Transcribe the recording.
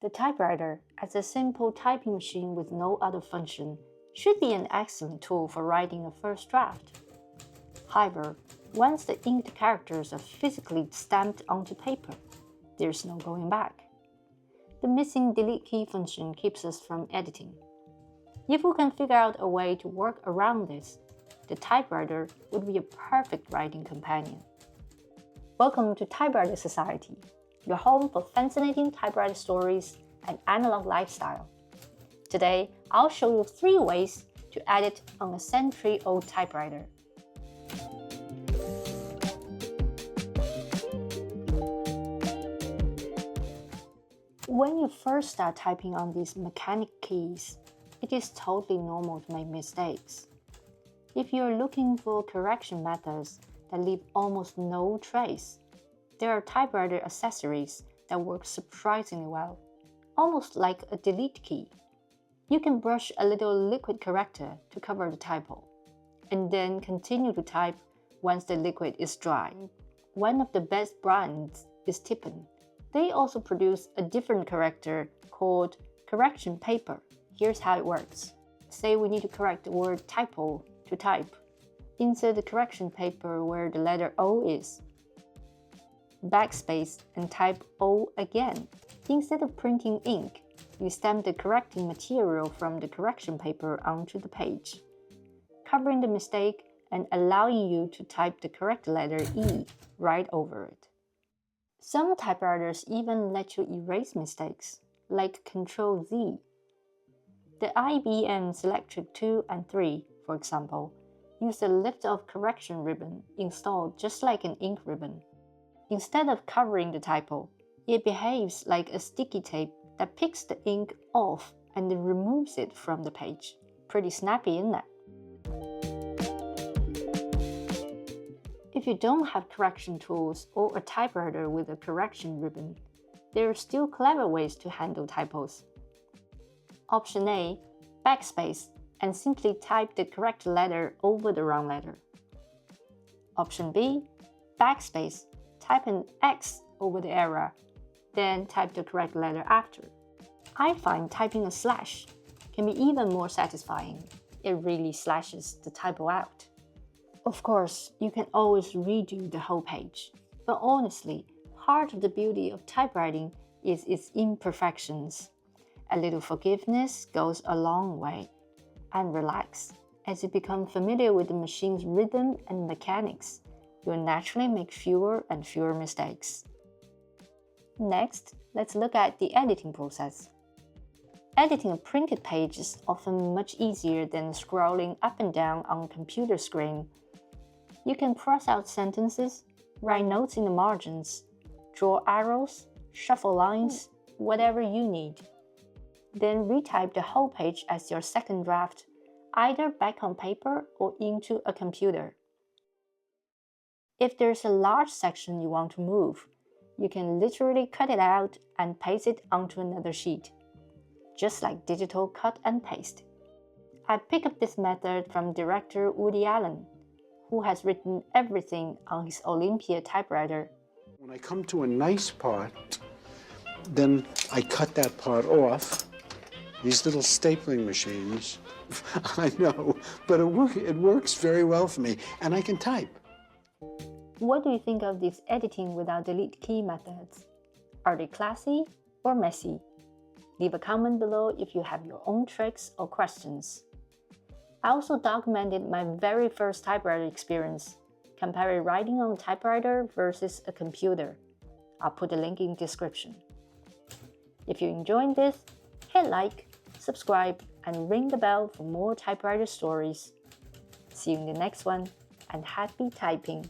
The typewriter, as a simple typing machine with no other function, should be an excellent tool for writing a first draft. However, once the inked characters are physically stamped onto paper, there's no going back. The missing delete key function keeps us from editing. If we can figure out a way to work around this, the typewriter would be a perfect writing companion. Welcome to Typewriter Society, your home for fascinating typewriter stories and analog lifestyle. Today, I'll show you 3 ways to edit on a century-old typewriter. When you first start typing on these mechanic keys, it is totally normal to make mistakes. If you're looking for correction methods that leave almost no trace, there are typewriter accessories that work surprisingly well, almost like a delete key. You can brush a little liquid corrector to cover the typo, and then continue to type once the liquid is dry. One of the best brands is Tippen. They also produce a different corrector called correction paper. Here's how it works. Say we need to correct the word typo to type. Insert the correction paper where the letter O is. Backspace and type O again. Instead of printing ink, you stamp the correcting material from the correction paper onto the page, covering the mistake and allowing you to type the correct letter E right over it. Some typewriters even let you erase mistakes, like Ctrl-Z. The IBM Selectric 2 and 3, for example, use a lift-off correction ribbon installed just like an ink ribbon. Instead of covering the typo, it behaves like a sticky tape that picks the ink off and then removes it from the page. Pretty snappy, isn't it? If you don't have correction tools or a typewriter with a correction ribbon, there are still clever ways to handle typos. Option A, backspace, and simply type the correct letter over the wrong letter. Option B, backspace, type an X over the error, then type the correct letter after. I find typing a slash can be even more satisfying. It really slashes the typo out. Of course, you can always redo the whole page, but honestly, part of the beauty of typewriting is its imperfections. A little forgiveness goes a long way. And relax. As you become familiar with the machine's rhythm and mechanics, you'll naturally make fewer and fewer mistakes. Next, let's look at the editing process. Editing a printed page is often much easier than scrolling up and down on a computer screen. You can cross out sentences, write notes in the margins, draw arrows, shuffle lines, whatever you need. Then retype the whole page as your second draft, either back on paper or into a computer. If there's a large section you want to move, you can literally cut it out and paste it onto another sheet, just like digital cut and paste. I picked up this method from director Woody Allen, who has written everything on his Olympia typewriter. When I come to a nice part, then I cut that part off. These little stapling machines, I know, but it works very well for me, and I can type. What do you think of these editing without delete key methods? Are they classy or messy? Leave a comment below if you have your own tricks or questions. I also documented my very first typewriter experience, comparing writing on a typewriter versus a computer. I'll put a link in the description. If you enjoyed this, hit like, subscribe, and ring the bell for more typewriter stories. See you in the next one, and happy typing!